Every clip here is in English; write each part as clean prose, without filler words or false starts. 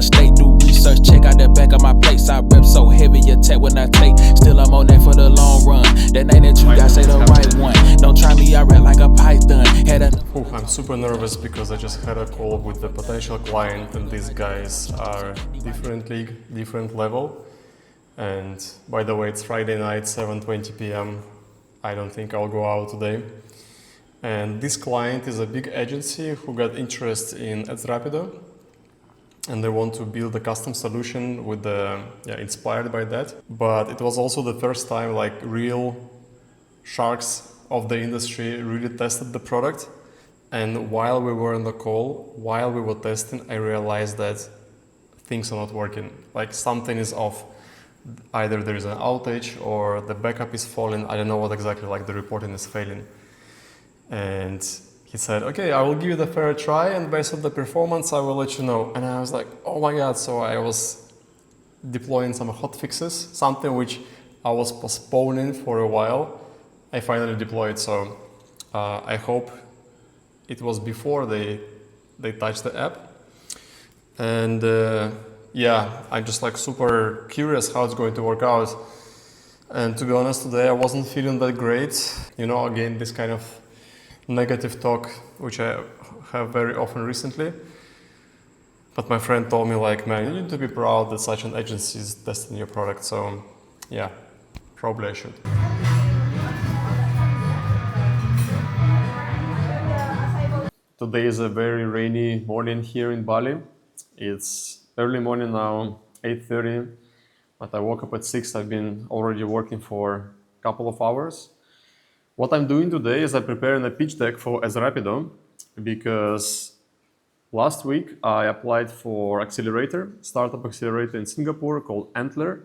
state, do research, check out the back of my plates. I rep so heavy, attack when I take. Still I'm on that for the long run. That name that you got, say the right one. Don't try me, I rap like a python. I'm super nervous because I just had a call with the potential client, and these guys are different league, different level. And by the way, it's Friday night, 7:20 p.m. I don't think I'll go out today. And this client is a big agency who got interest in Rapido, and they want to build a custom solution with inspired by that. But it was also the first time like real sharks of the industry really tested the product. And while we were on the call, while we were testing, I realized that things are not working. Like something is off. Either there is an outage or the backup is falling. I don't know what exactly, like the reporting is failing. And he said, okay, I will give it a fair try, and based on the performance, I will let you know. And I was like, oh my God. So I was deploying some hot fixes, something which I was postponing for a while. I finally deployed. So I hope it was before they touched the app. And I'm just like super curious how it's going to work out. And to be honest, today I wasn't feeling that great. You know, again, this kind of negative talk, which I have very often recently. But my friend told me like, man, you need to be proud that such an agency is testing your product. So yeah, probably I should. Today is a very rainy morning here in Bali. It's early morning now, 8:30, but I woke up at 6. I've been already working for a couple of hours. What I'm doing today is I'm preparing a pitch deck for Rapido, because last week I applied for accelerator, startup accelerator in Singapore called Antler,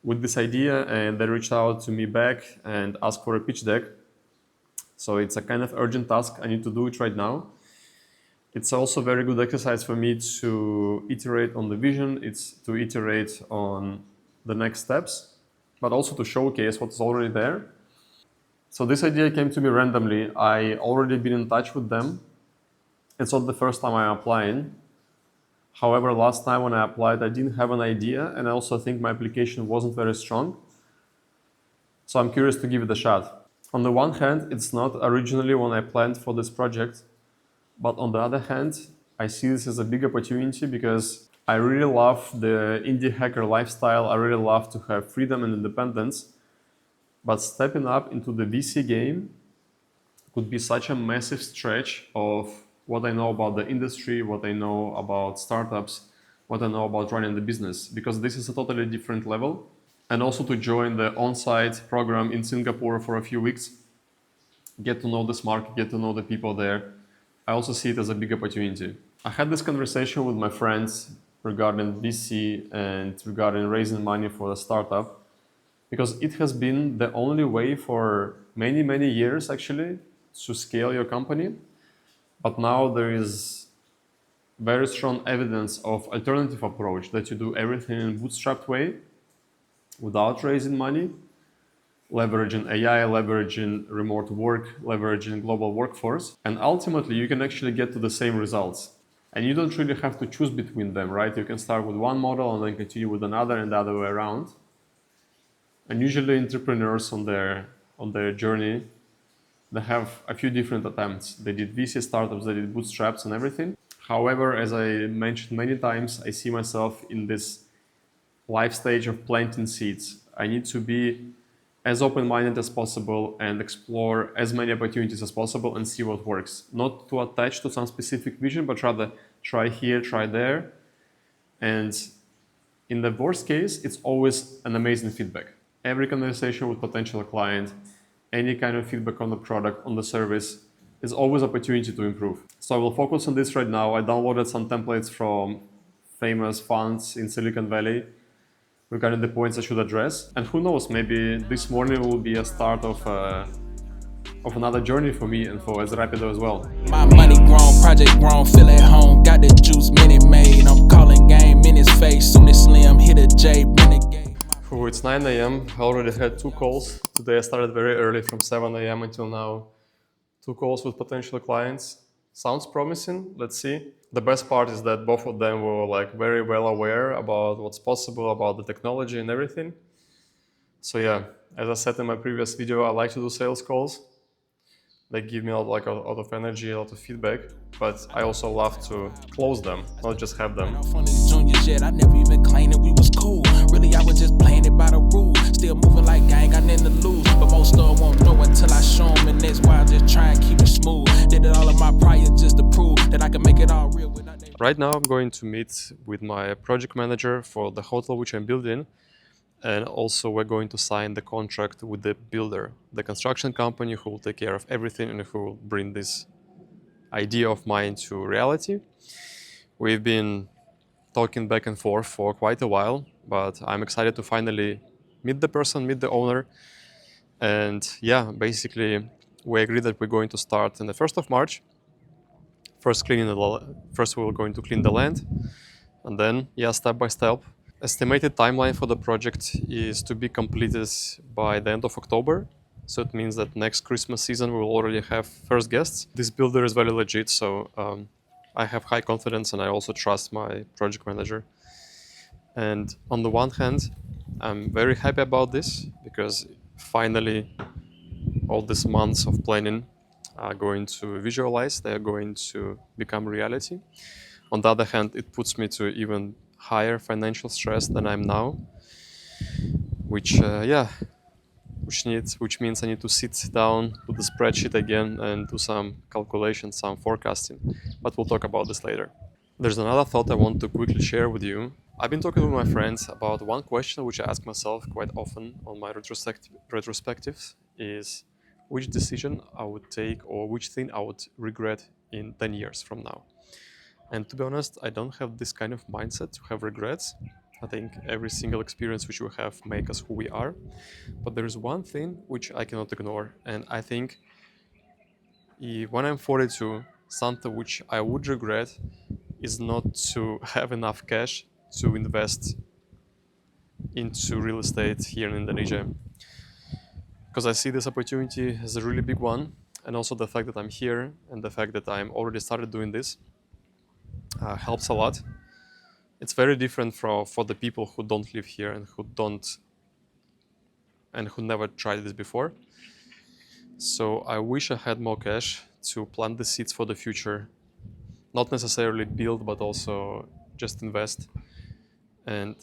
with this idea, and they reached out to me back and asked for a pitch deck. So it's a kind of urgent task. I need to do it right now. It's also a very good exercise for me to iterate on the vision. It's to iterate on the next steps, but also to showcase what's already there. So this idea came to me randomly. I already been in touch with them. It's not the first time I'm applying. However, last time when I applied, I didn't have an idea, and I also think my application wasn't very strong. So I'm curious to give it a shot. On the one hand, it's not originally when I planned for this project, but on the other hand, I see this as a big opportunity because I really love the indie hacker lifestyle. I really love to have freedom and independence, but stepping up into the VC game could be such a massive stretch of what I know about the industry, what I know about startups, what I know about running the business, because this is a totally different level. And also to join the on-site program in Singapore for a few weeks, get to know this market, get to know the people there. I also see it as a big opportunity. I had this conversation with my friends regarding VC and regarding raising money for a startup, because it has been the only way for many, many years actually to scale your company. But now there is very strong evidence of alternative approach, that you do everything in a bootstrapped way without raising money, leveraging AI, leveraging remote work, leveraging global workforce. And ultimately, you can actually get to the same results. And you don't really have to choose between them, right? You can start with one model and then continue with another, and the other way around. And usually entrepreneurs on their journey, they have a few different attempts. They did VC startups, they did bootstraps and everything. However, as I mentioned many times, I see myself in this life stage of planting seeds. I need to be as open-minded as possible and explore as many opportunities as possible and see what works. Not to attach to some specific vision, but rather try here, try there. And in the worst case, it's always an amazing feedback. Every conversation with potential client, any kind of feedback on the product, on the service, is always opportunity to improve. So I will focus on this right now. I downloaded some templates from famous funds in Silicon Valley regarding the points I should address. And who knows, maybe this morning will be a start of another journey for me and for Rapido as well. My money grown, project grown, feel at home, got the juice, minute made. I'm calling game in his face, soon as Slim hit a J, renegade. It's 9 a.m. I already had 2 calls. Today I started very early from 7 a.m. until now. 2 calls with potential clients. sounds promising. Let's see. The best part is that both of them were like very well aware about what's possible, about the technology and everything. So yeah, as I said in my previous video, I like to do sales calls. They give me a lot of energy, a lot of feedback, but I also love to close them, not just have them. From these juniors yet, I never even claimed that we was cool. Really, I was just playing it by the rules. Still moving like I ain't got nothing to lose. But most of them won't know until I show them, and that's why I just try and keep it smooth. Did it all of my prior just to prove that I can make it all real. Right now, I'm going to meet with my project manager for the hotel which I'm building. And also we're going to sign the contract with the builder, the construction company who will take care of everything and who will bring this idea of mine to reality. We've been talking back and forth for quite a while, but I'm excited to finally meet the person, meet the owner. And yeah, basically we agreed that we're going to start on the 1st of March. First we're going to clean the land, and then, yeah, step by step. Estimated timeline for the project is to be completed by the end of October. So it means that next Christmas season we will already have first guests. This builder is very legit, so I have high confidence and I also trust my project manager. And on the one hand, I'm very happy about this because finally all these months of planning are going to visualize, they are going to become reality. On the other hand, it puts me to even higher financial stress than I'm now, which means I need to sit down, do the spreadsheet again and do some calculations, some forecasting, but we'll talk about this later. There's another thought I want to quickly share with you. I've been talking with my friends about one question which I ask myself quite often on my retrospectives is which decision I would take or which thing I would regret in 10 years from now. And to be honest, I don't have this kind of mindset to have regrets. I think every single experience which we have makes us who we are. But there is one thing which I cannot ignore. And I think when I'm 42, something which I would regret is not to have enough cash to invest into real estate here in Indonesia. Because I see this opportunity as a really big one. And also the fact that I'm here and the fact that I'm already started doing this helps a lot. It's very different for the people who don't live here and who never tried this before. So I wish I had more cash to plant the seeds for the future, not necessarily build, but also just invest. And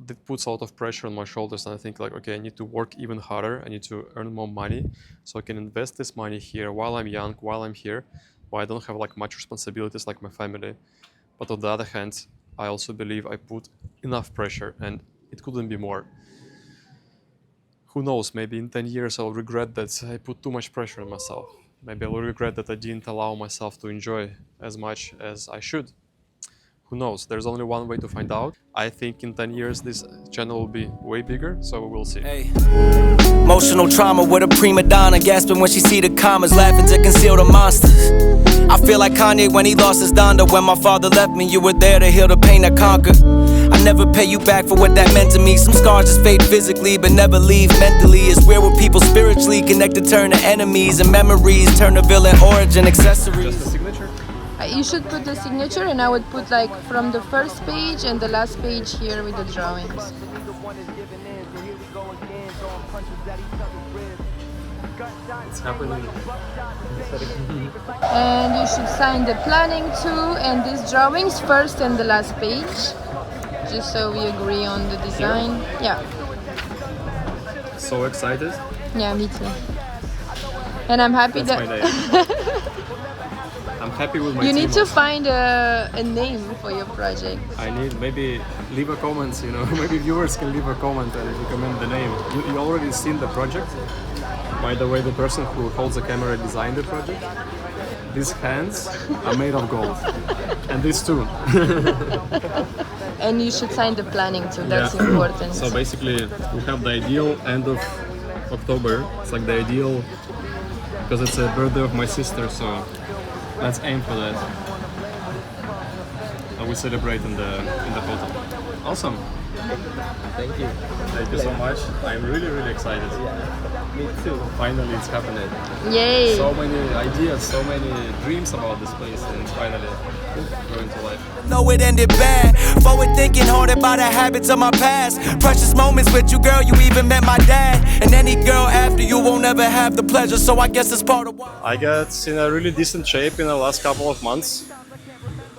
that puts a lot of pressure on my shoulders. And I think like, okay, I need to work even harder. I need to earn more money so I can invest this money here while I'm young, while I'm here, while I don't have like much responsibilities like my family. But on the other hand, I also believe I put enough pressure and it couldn't be more. Who knows, maybe in 10 years I'll regret that I put too much pressure on myself. Maybe I will regret that I didn't allow myself to enjoy as much as I should. Who knows, there's only one way to find out. I think in 10 years this channel will be way bigger, so we'll see. Hey. Emotional trauma with a prima donna gasping when she see the commas, laughing to conceal the monsters. I feel like Kanye when he lost his Donda. When my father left me, you were there to heal the pain I conquered. I never pay you back for what that meant to me. Some scars just fade physically but never leave mentally. It's where people spiritually connected turn to enemies, and memories turn to villain origin accessories. Just a signature? You should put the signature, and I would put like from the first page and the last page here with the drawings. It's happening. And you should sign the planning too, and these drawings first and the last page, just so we agree on the design. Yeah. So excited. Yeah, me too. And I'm happy That's my that day. I'm happy with my you team need to also. find a name for your project. I need maybe leave a comment, you know, maybe viewers can leave a comment and recommend the name. You already seen the project? By the way, the person who holds the camera designed the project. These hands are made of gold. And these too. And you should sign the planning too, that's important. So basically we have the ideal end of October. It's like the ideal because it's a birthday of my sister, so let's aim for that. And we celebrate in the hotel. Awesome. Thank you. Thank you so much. I'm really, really excited. Yeah, me too. Finally, it's happening. Yay! So many ideas, so many dreams about this place, and it's finally going to life. Know it ended bad. Forward thinking, haunted by the habits of my past. Precious moments with you, girl. You even met my dad. And any girl after you won't ever have the pleasure. So I guess it's part of why I got in a really decent shape in the last couple of months.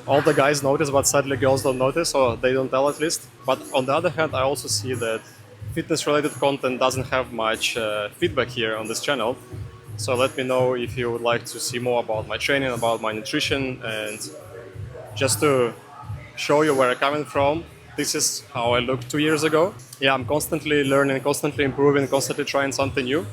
All the guys notice, but sadly girls don't notice, or they don't tell at least. But on the other hand, I also see that fitness-related content doesn't have much feedback here on this channel. So let me know if you would like to see more about my training, about my nutrition, and just to show you where I'm coming from. This is how I looked 2 years ago. Yeah, I'm constantly learning, constantly improving, constantly trying something new.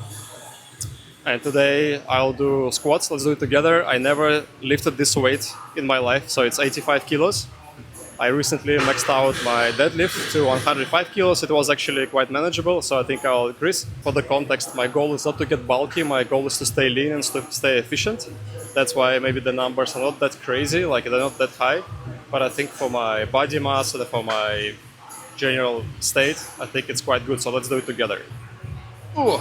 And today I'll do squats. Let's do it together. I never lifted this weight in my life, so it's 85 kilos. I recently maxed out my deadlift to 105 kilos. It was actually quite manageable, so I think I'll increase. For the context, my goal is not to get bulky. My goal is to stay lean and to stay efficient. That's why maybe the numbers are not that crazy, like they're not that high. But I think for my body mass and for my general state, I think it's quite good. So let's do it together. Ooh.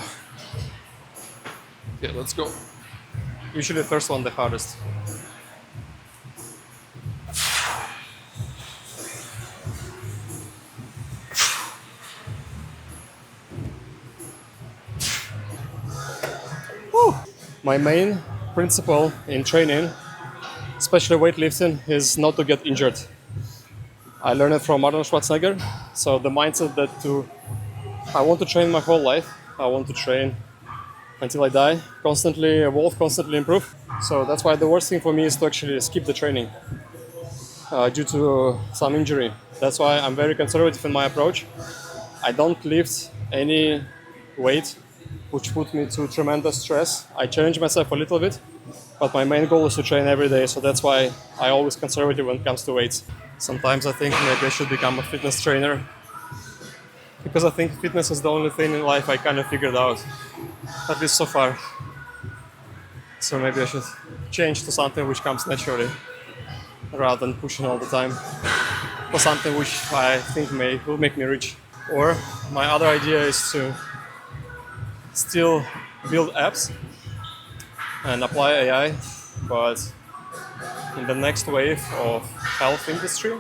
Yeah, let's go. Usually the first one the hardest. Woo. My main principle in training, especially weightlifting, is not to get injured. I learned it from Arnold Schwarzenegger. So the mindset that I want to train my whole life. I want to train until I die, constantly evolve, constantly improve. So that's why the worst thing for me is to actually skip the training due to some injury. That's why I'm very conservative in my approach. I don't lift any weight which put me to tremendous stress. I challenge myself a little bit, but my main goal is to train every day. So that's why I always conservative when it comes to weights. Sometimes I think maybe I should become a fitness trainer, because I think fitness is the only thing in life I kind of figured out, at least so far. So maybe I should change to something which comes naturally, rather than pushing all the time for something which I think will make me rich. Or my other idea is to still build apps and apply AI, but in the next wave of health industry,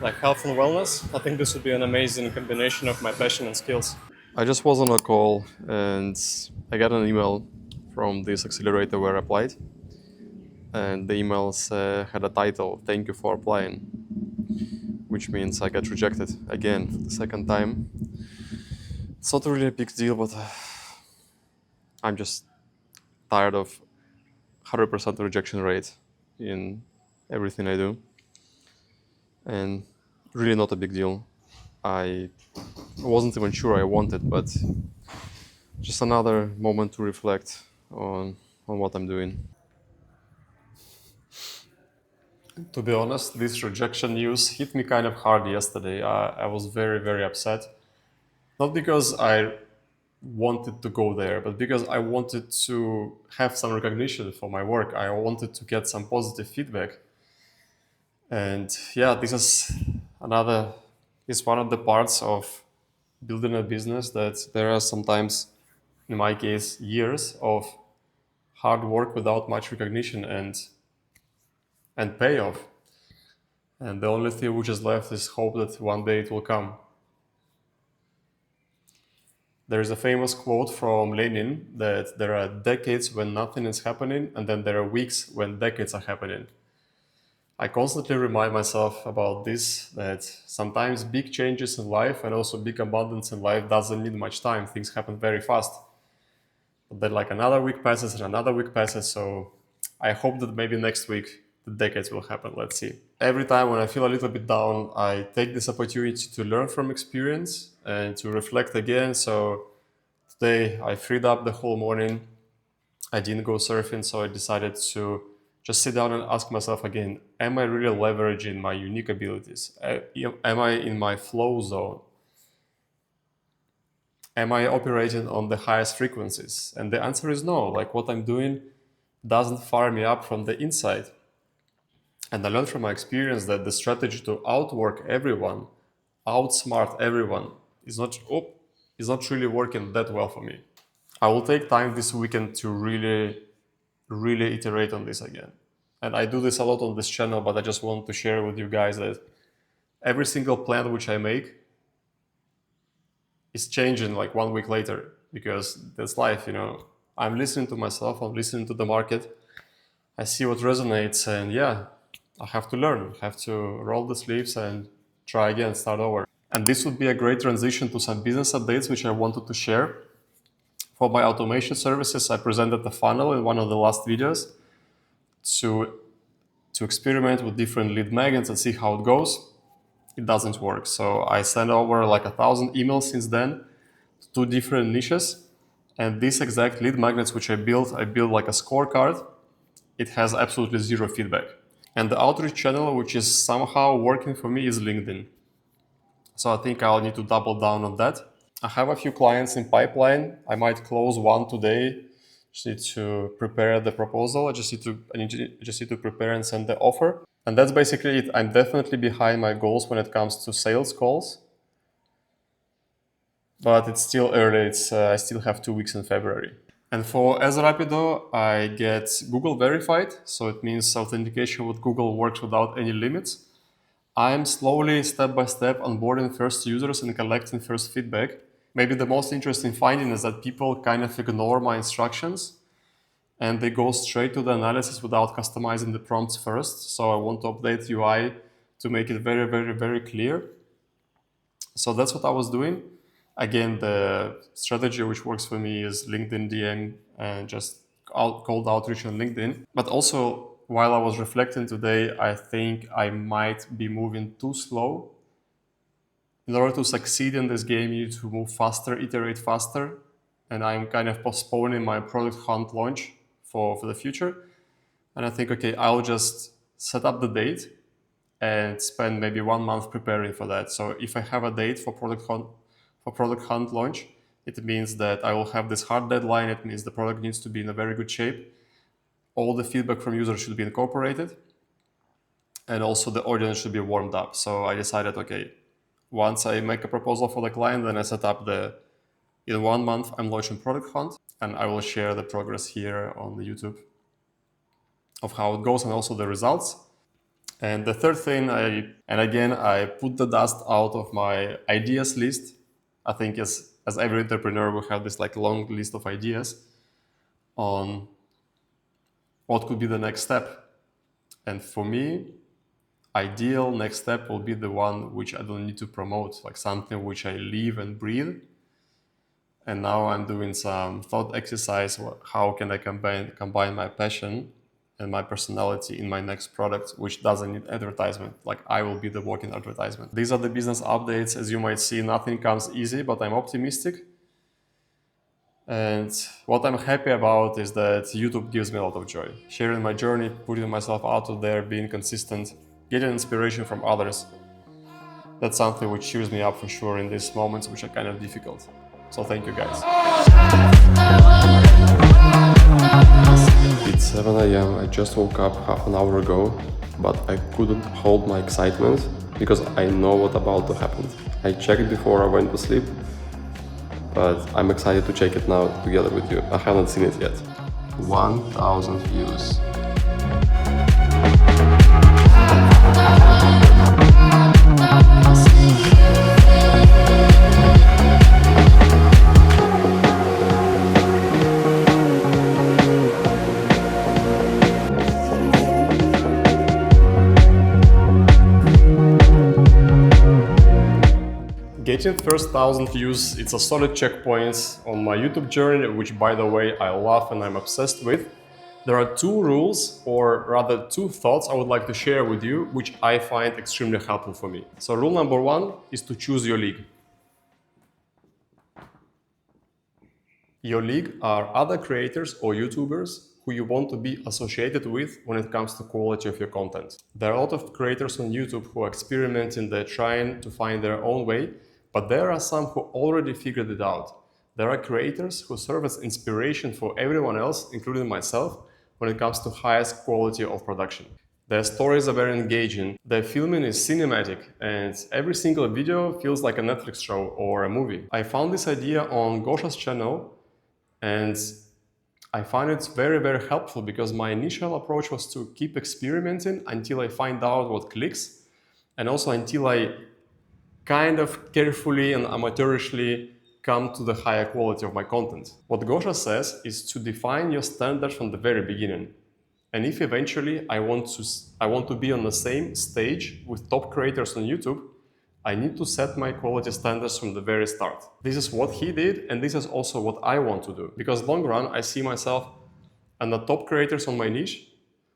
like health and wellness, I think this would be an amazing combination of my passion and skills. I just was on a call and I got an email from this accelerator where I applied. And the emails had a title, "Thank you for applying," which means I got rejected again for the second time. It's not really a big deal, but I'm just tired of 100% rejection rate in everything I do. And really not a big deal. I wasn't even sure I wanted, but just another moment to reflect on what I'm doing. To be honest, this rejection news hit me kind of hard yesterday. I was very, very upset. Not because I wanted to go there, but because I wanted to have some recognition for my work. I wanted to get some positive feedback. And yeah, this is one of the parts of building a business, that there are sometimes, in my case, years of hard work without much recognition and payoff. And the only thing which is left is hope that one day it will come. There is a famous quote from Lenin that there are decades when nothing is happening, and then there are weeks when decades are happening. I constantly remind myself about this, that sometimes big changes in life and also big abundance in life doesn't need much time. Things happen very fast. But then like another week passes and another week passes, so I hope that maybe next week the decades will happen. Let's see. Every time when I feel a little bit down, I take this opportunity to learn from experience and to reflect again. So today I freed up the whole morning. I didn't go surfing, so I decided to just sit down and ask myself again, am I really leveraging my unique abilities? Am I in my flow zone? Am I operating on the highest frequencies? And the answer is no. Like, what I'm doing doesn't fire me up from the inside. And I learned from my experience that the strategy to outwork everyone, outsmart everyone is not really working that well for me. I will take time this weekend to really iterate on this again. And I do this a lot on this channel, but I just want to share with you guys that every single plan which I make is changing like 1 week later, because that's life, you know. I'm listening to myself, I'm listening to the market, I see what resonates, and yeah, I have to learn, I have to roll the sleeves and try again, start over. And this would be a great transition to some business updates which I wanted to share. For my automation services, I presented the funnel in one of the last videos to experiment with different lead magnets and see how it goes. It doesn't work. So I sent over like 1,000 emails since then to 2 different niches. And these exact lead magnets which I built like a scorecard. It has absolutely 0 feedback. And the outreach channel which is somehow working for me is LinkedIn. So I think I'll need to double down on that. I have a few clients in pipeline. I might close one today. Just need to prepare the proposal. I just need to prepare and send the offer. And that's basically it. I'm definitely behind my goals when it comes to sales calls. But it's still early. I still have 2 weeks in February. And for as Rapido, I get Google verified. So it means authentication with Google works without any limits. I'm slowly, step by step, onboarding first users and collecting first feedback. Maybe the most interesting finding is that people kind of ignore my instructions and they go straight to the analysis without customizing the prompts first. So I want to update UI to make it very, very, very clear. So that's what I was doing. Again, the strategy which works for me is LinkedIn DM and just cold outreach on LinkedIn. But also, while I was reflecting today, I think I might be moving too slow. In order to succeed in this game, you need to move faster, iterate faster. And I'm kind of postponing my product hunt launch for the future. And I think, okay, I'll just set up the date and spend maybe 1 month preparing for that. So if I have a date for product hunt launch, it means that I will have this hard deadline. It means the product needs to be in a very good shape. All the feedback from users should be incorporated. And also the audience should be warmed up. So I decided, okay, once I make a proposal for the client, then I set up in 1 month, I'm launching Product Hunt, and I will share the progress here on the YouTube of how it goes and also the results. And the third thing, I put the dust out of my ideas list. I think as every entrepreneur will have this like long list of ideas on what could be the next step. And for me, ideal next step will be the one which I don't need to promote, like something which I live and breathe. And now I'm doing some thought exercise. How can I combine my passion and my personality in my next product, which doesn't need advertisement? Like I will be the walking advertisement. These are the business updates. As you might see, nothing comes easy, but I'm optimistic. And what I'm happy about is that YouTube gives me a lot of joy. Sharing my journey, putting myself out there, being consistent, getting inspiration from others. That's something which cheers me up for sure in these moments which are kind of difficult. So thank you guys. It's 7 a.m. I just woke up half an hour ago, but I couldn't hold my excitement because I know what's about to happen. I checked before I went to sleep, but I'm excited to check it now together with you. I haven't seen it yet. 1,000 views. Getting first 1,000 views, it's a solid checkpoint on my YouTube journey, which by the way, I love and I'm obsessed with. There are 2 rules, or rather 2 thoughts I would like to share with you, which I find extremely helpful for me. So rule number 1 is to choose your league. Your league are other creators or YouTubers who you want to be associated with when it comes to quality of your content. There are a lot of creators on YouTube who are experimenting, they're trying to find their own way, but there are some who already figured it out. There are creators who serve as inspiration for everyone else, including myself, when it comes to highest quality of production. Their stories are very engaging, their filming is cinematic, and every single video feels like a Netflix show or a movie. I found this idea on Gosha's channel, and I find it very, very helpful because my initial approach was to keep experimenting until I find out what clicks, and also until I kind of carefully and amateurishly come to the higher quality of my content. What Gosha says is to define your standards from the very beginning. And if eventually I want to be on the same stage with top creators on YouTube, I need to set my quality standards from the very start. This is what he did, and this is also what I want to do. Because long run, I see myself and the top creators on my niche.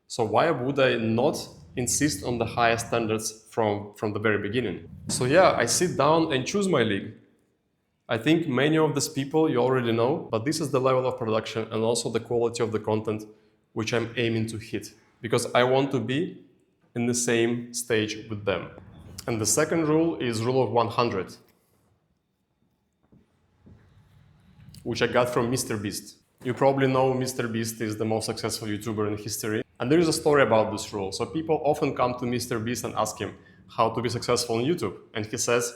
So why would I not insist on the highest standards from the very beginning? So yeah, I sit down and choose my league. I think many of these people you already know, but this is the level of production and also the quality of the content which I'm aiming to hit, because I want to be in the same stage with them. And the second rule is rule of 100, which I got from Mr. Beast. You probably know Mr. Beast is the most successful YouTuber in history. And there is a story about this rule. So people often come to Mr. Beast and ask him how to be successful on YouTube. And he says,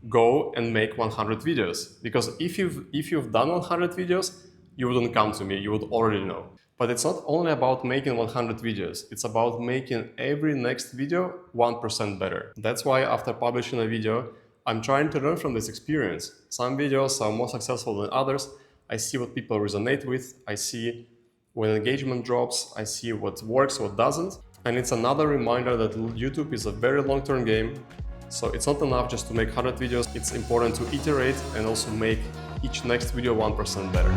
go and make 100 videos. Because if you've done 100 videos, you wouldn't come to me, you would already know. But it's not only about making 100 videos, it's about making every next video 1% better. That's why after publishing a video, I'm trying to learn from this experience. Some videos are more successful than others. I see what people resonate with, I see when engagement drops, I see what works, what doesn't. And it's another reminder that YouTube is a very long-term game. So it's not enough just to make 100 videos, it's important to iterate and also make each next video 1% better.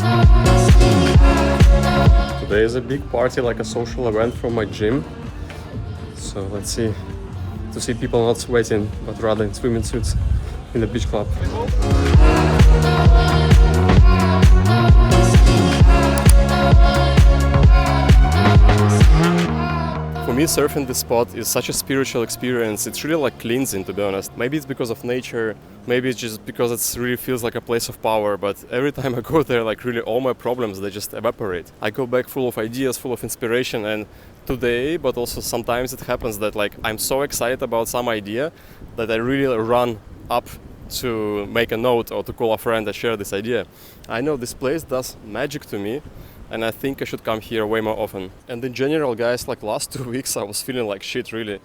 Today is a big party, like a social event from my gym. So let's see, to see people not sweating, but rather in swimming suits in the beach club. For me, surfing this spot is such a spiritual experience. It's really like cleansing, to be honest. Maybe it's because of nature, maybe it's just because it really feels like a place of power, but every time I go there, like really all my problems, they just evaporate. I go back full of ideas, full of inspiration, and today, but also sometimes it happens that like I'm so excited about some idea that I really run up to make a note or to call a friend and share this idea. I know this place does magic to me, and I think I should come here way more often. And in general, guys, like last 2 weeks I was feeling like shit, really.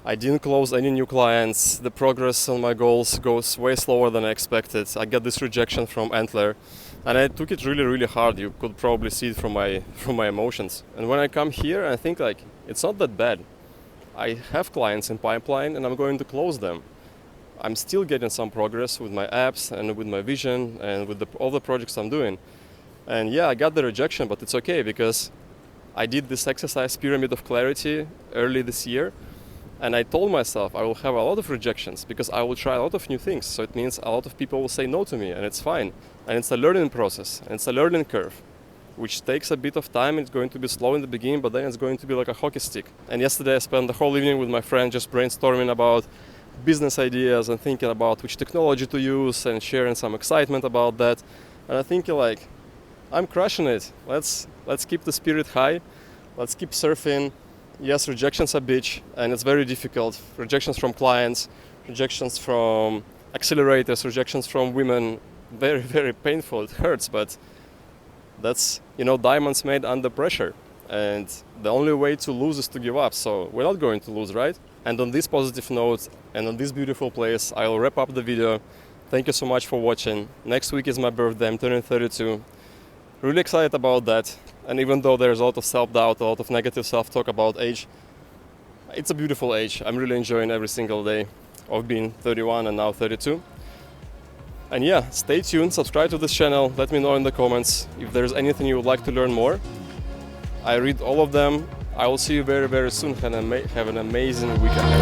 I didn't close any new clients, the progress on my goals goes way slower than I expected. I got this rejection from Antler, and I took it really, really hard. You could probably see it from my emotions. And when I come here, I think like, it's not that bad. I have clients in pipeline and I'm going to close them. I'm still getting some progress with my apps and with my vision and with all the projects I'm doing. And yeah, I got the rejection, but it's okay because I did this exercise, Pyramid of Clarity, early this year. And I told myself I will have a lot of rejections because I will try a lot of new things. So it means a lot of people will say no to me, and it's fine. And it's a learning process, and it's a learning curve, which takes a bit of time. It's going to be slow in the beginning, but then it's going to be like a hockey stick. And yesterday I spent the whole evening with my friend just brainstorming about business ideas and thinking about which technology to use and sharing some excitement about that. And I think like, I'm crushing it. Let's keep the spirit high. Let's keep surfing. Yes, rejections are bitch, and it's very difficult. Rejections from clients, rejections from accelerators, rejections from women. Very, very painful. It hurts, but that's, diamonds made under pressure. And the only way to lose is to give up. So we're not going to lose, right? And on this positive note and on this beautiful place, I'll wrap up the video. Thank you so much for watching. Next week is my birthday. I'm turning 32. Really excited about that. And even though there's a lot of self-doubt, a lot of negative self-talk about age, it's a beautiful age. I'm really enjoying every single day of being 31 and now 32. And yeah, stay tuned, subscribe to this channel, let me know in the comments if there's anything you would like to learn more. I read all of them. I will see you very, very soon. Have an amazing week ahead.